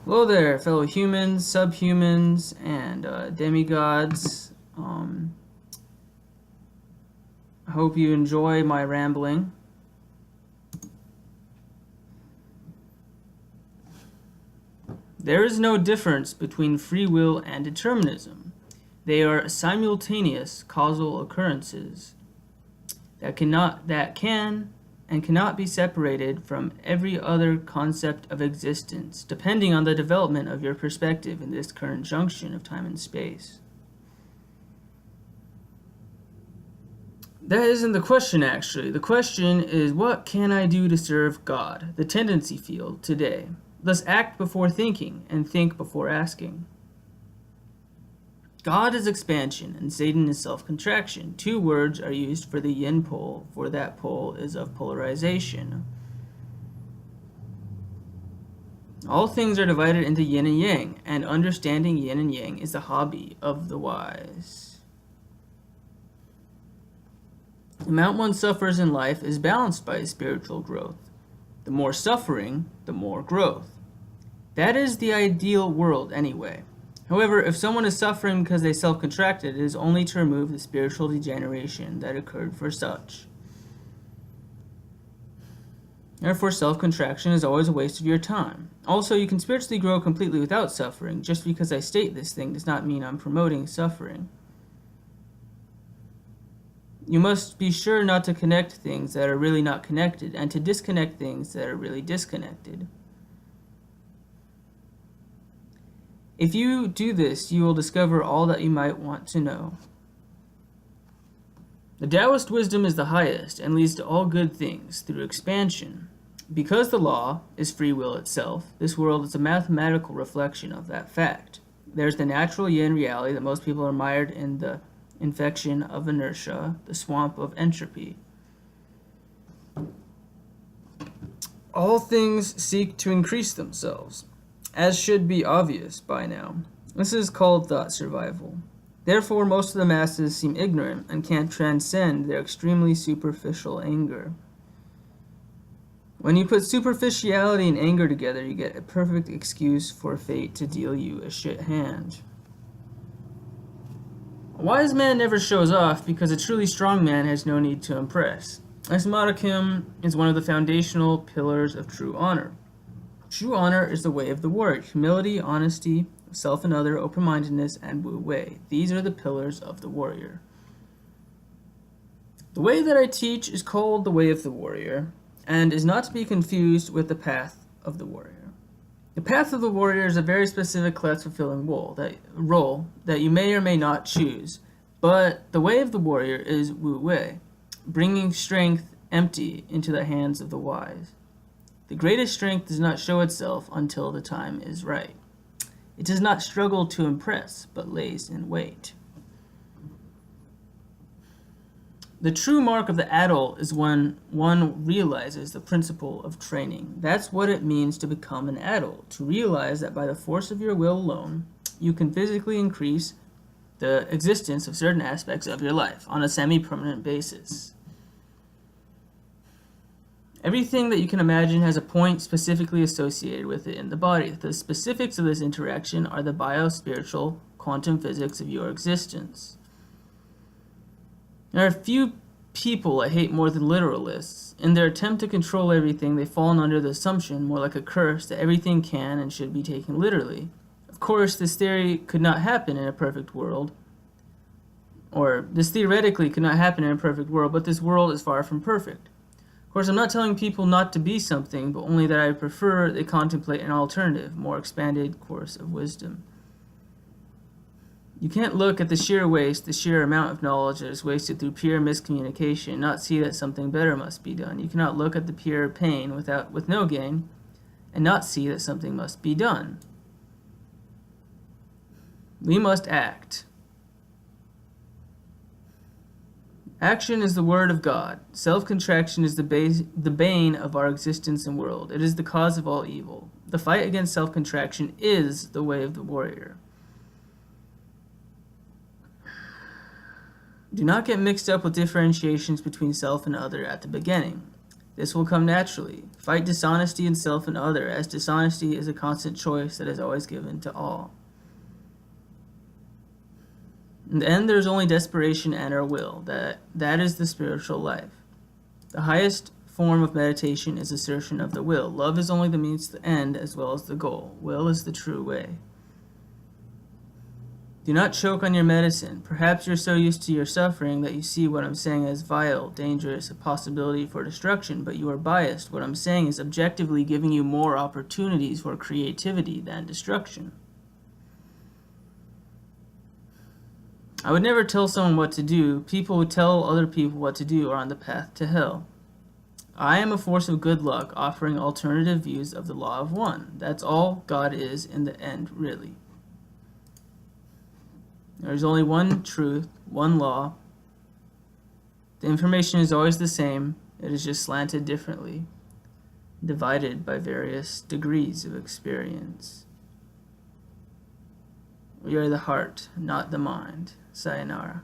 Hello there, fellow humans, subhumans, and demigods. I hope you enjoy my rambling. There is no difference between free will and determinism. They are simultaneous causal occurrences that can and cannot be separated from every other concept of existence, depending on the development of your perspective in this current junction of time and space. That isn't the question, actually. The question is, what can I do to serve God, the tendency field, today? Thus act before thinking, and think before asking. God is expansion, and Satan is self-contraction. Two words are used for the yin pole, for that pole is of polarization. All things are divided into yin and yang, and understanding yin and yang is the hobby of the wise. The amount one suffers in life is balanced by spiritual growth. The more suffering, the more growth. That is the ideal world anyway. However, if someone is suffering because they self-contracted, it is only to remove the spiritual degeneration that occurred for such. Therefore, self-contraction is always a waste of your time. Also, you can spiritually grow completely without suffering. Just because I state this thing does not mean I'm promoting suffering. You must be sure not to connect things that are really not connected, and to disconnect things that are really disconnected. If you do this, you will discover all that you might want to know. The Taoist wisdom is the highest and leads to all good things through expansion. Because the law is free will itself, this world is a mathematical reflection of that fact. There's the natural yin reality that most people are mired in, the infection of inertia, the swamp of entropy. All things seek to increase themselves, as should be obvious by now. This is called thought survival. Therefore, most of the masses seem ignorant and can't transcend their extremely superficial anger. When you put superficiality and anger together, you get a perfect excuse for fate to deal you a shit hand. A wise man never shows off because a truly strong man has no need to impress. This modicum is one of the foundational pillars of true honor. True honor is the way of the warrior: humility, honesty, self and other, open-mindedness, and wu wei. These are the pillars of the warrior. The way that I teach is called the way of the warrior, and is not to be confused with the path of the warrior. The path of the warrior is a very specific class-fulfilling role that you may or may not choose, but the way of the warrior is wu wei, bringing strength empty into the hands of the wise. The greatest strength does not show itself until the time is right. It does not struggle to impress, but lays in wait. The true mark of the adult is when one realizes the principle of training. That's what it means to become an adult, to realize that by the force of your will alone, you can physically increase the existence of certain aspects of your life on a semi-permanent basis. Everything that you can imagine has a point specifically associated with it in the body. The specifics of this interaction are the bio-spiritual quantum physics of your existence. There are few people I hate more than literalists. In their attempt to control everything, they've fallen under the assumption, more like a curse, that everything can and should be taken literally. Of course, this theory could not happen in a perfect world, or this theoretically could not happen in a perfect world, but this world is far from perfect. Of course, I'm not telling people not to be something, but only that I prefer they contemplate an alternative, more expanded course of wisdom. You can't look at the sheer waste, the sheer amount of knowledge that is wasted through pure miscommunication, and not see that something better must be done. You cannot look at the pure pain with no gain, and not see that something must be done. We must act. Action is the word of God. Self-contraction is the bane of our existence and world. It is the cause of all evil. The fight against self-contraction is the way of the warrior. Do not get mixed up with differentiations between self and other at the beginning. This will come naturally. Fight dishonesty in self and other, as dishonesty is a constant choice that is always given to all. In the end, there is only desperation and our will. That is the spiritual life. The highest form of meditation is assertion of the will. Love is only the means to the end as well as the goal. Will is the true way. Do not choke on your medicine. Perhaps you're so used to your suffering that you see what I'm saying as vile, dangerous, a possibility for destruction, but you are biased. What I'm saying is objectively giving you more opportunities for creativity than destruction. I would never tell someone what to do. People who tell other people what to do are on the path to hell. I am a force of good luck, offering alternative views of the law of one. That's all God is in the end, really. There is only one truth, one law. The information is always the same. It is just slanted differently, divided by various degrees of experience. We are the heart, not the mind. Sayonara.